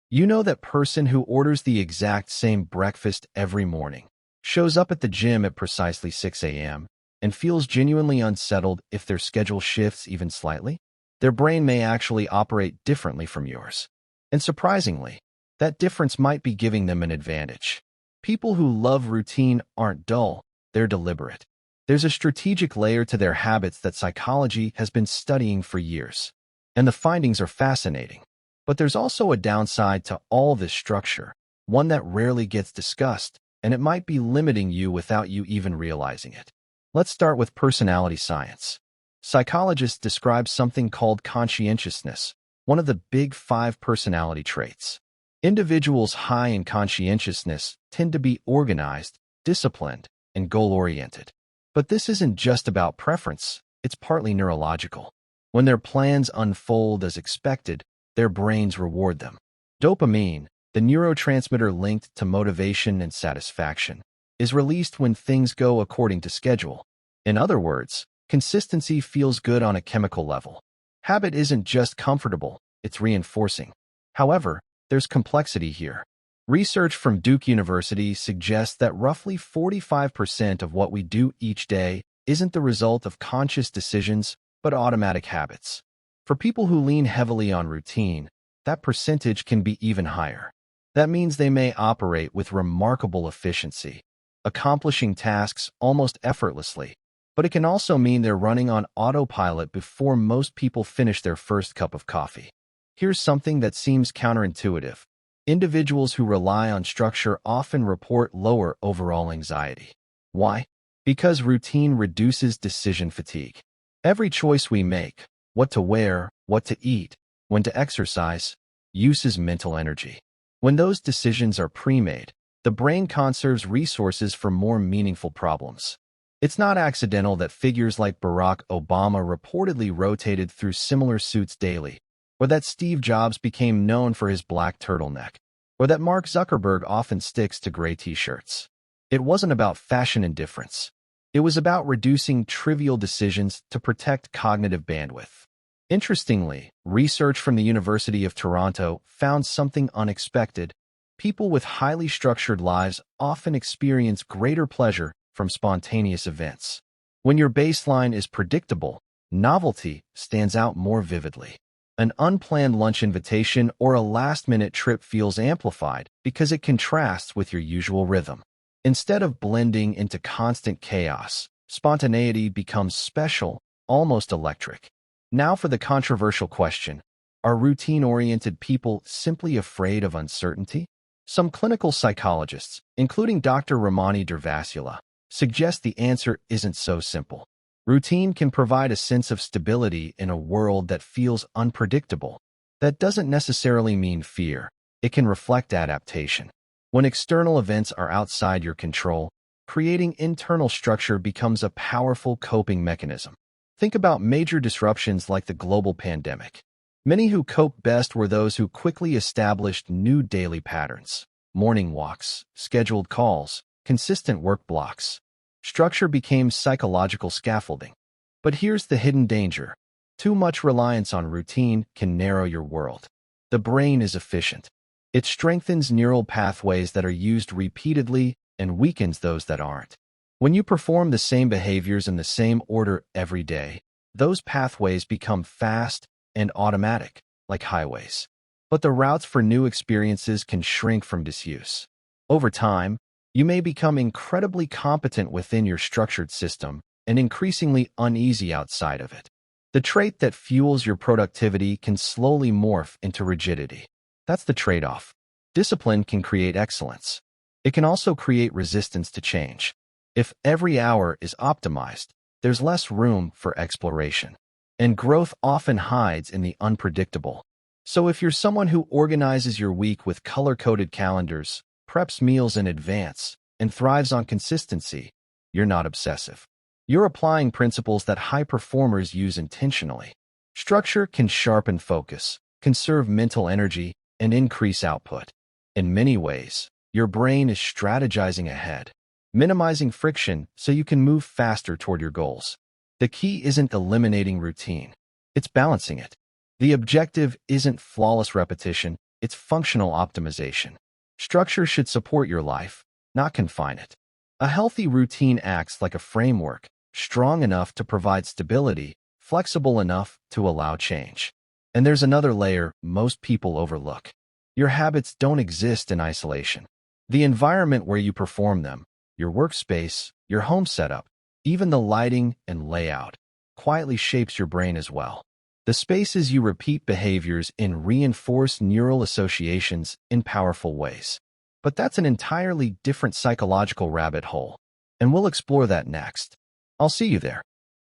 You know that person who orders the exact same breakfast every morning, shows up at the gym at precisely 6 a.m., and feels genuinely unsettled if their schedule shifts even slightly? Their brain may actually operate differently from yours. And surprisingly, that difference might be giving them an advantage. People who love routine aren't dull, they're deliberate. There's a strategic layer to their habits that psychology has been studying for years. And the findings are fascinating. But there's also a downside to all this structure, one that rarely gets discussed, and it might be limiting you without you even realizing it. Let's start with personality science. Psychologists describe something called conscientiousness, one of the big 5 personality traits. Individuals high in conscientiousness tend to be organized, disciplined, and goal-oriented. But this isn't just about preference, it's partly neurological. When their plans unfold as expected, their brains reward them. Dopamine, the neurotransmitter linked to motivation and satisfaction, is released when things go according to schedule. In other words, consistency feels good on a chemical level. Habit isn't just comfortable, it's reinforcing. However, there's complexity here. Research from Duke University suggests that roughly 45% of what we do each day isn't the result of conscious decisions, but automatic habits. For people who lean heavily on routine, that percentage can be even higher. That means they may operate with remarkable efficiency, accomplishing tasks almost effortlessly, but it can also mean they're running on autopilot before most people finish their first cup of coffee. Here's something that seems counterintuitive. Individuals who rely on structure often report lower overall anxiety. Why? Because routine reduces decision fatigue. Every choice we make, what to wear, what to eat, when to exercise, uses mental energy. When those decisions are pre-made, the brain conserves resources for more meaningful problems. It's not accidental that figures like Barack Obama reportedly rotated through similar suits daily, or that Steve Jobs became known for his black turtleneck, or that Mark Zuckerberg often sticks to gray t-shirts. It wasn't about fashion indifference. It was about reducing trivial decisions to protect cognitive bandwidth. Interestingly, research from the University of Toronto found something unexpected. People with highly structured lives often experience greater pleasure from spontaneous events. When your baseline is predictable, novelty stands out more vividly. An unplanned lunch invitation or a last-minute trip feels amplified because it contrasts with your usual rhythm. Instead of blending into constant chaos, spontaneity becomes special, almost electric. Now for the controversial question, are routine-oriented people simply afraid of uncertainty? Some clinical psychologists, including Dr. Ramani Durvasula, suggest the answer isn't so simple. Routine can provide a sense of stability in a world that feels unpredictable. That doesn't necessarily mean fear. It can reflect adaptation. When external events are outside your control, creating internal structure becomes a powerful coping mechanism. Think about major disruptions like the global pandemic. Many who coped best were those who quickly established new daily patterns: morning walks, scheduled calls, consistent work blocks. Structure became psychological scaffolding. But here's the hidden danger. Too much reliance on routine can narrow your world. The brain is efficient. It strengthens neural pathways that are used repeatedly and weakens those that aren't. When you perform the same behaviors in the same order every day, those pathways become fast and automatic, like highways. But the routes for new experiences can shrink from disuse. Over time, you may become incredibly competent within your structured system and increasingly uneasy outside of it. The trait that fuels your productivity can slowly morph into rigidity. That's the trade-off. Discipline can create excellence. It can also create resistance to change. If every hour is optimized, there's less room for exploration. And growth often hides in the unpredictable. So if you're someone who organizes your week with color-coded calendars, preps meals in advance, and thrives on consistency, you're not obsessive. You're applying principles that high performers use intentionally. Structure can sharpen focus, conserve mental energy, and increase output. In many ways, your brain is strategizing ahead, minimizing friction so you can move faster toward your goals. The key isn't eliminating routine. It's balancing it. The objective isn't flawless repetition, It's functional optimization. Structure should support your life, not confine it. A healthy routine acts like a framework, strong enough to provide stability, flexible enough to allow change. And there's another layer most people overlook. Your habits don't exist in isolation. The environment where you perform them, your workspace, your home setup, even the lighting and layout, quietly shapes your brain as well. The spaces you repeat behaviors in reinforce neural associations in powerful ways. But that's an entirely different psychological rabbit hole, and we'll explore that next. I'll see you there.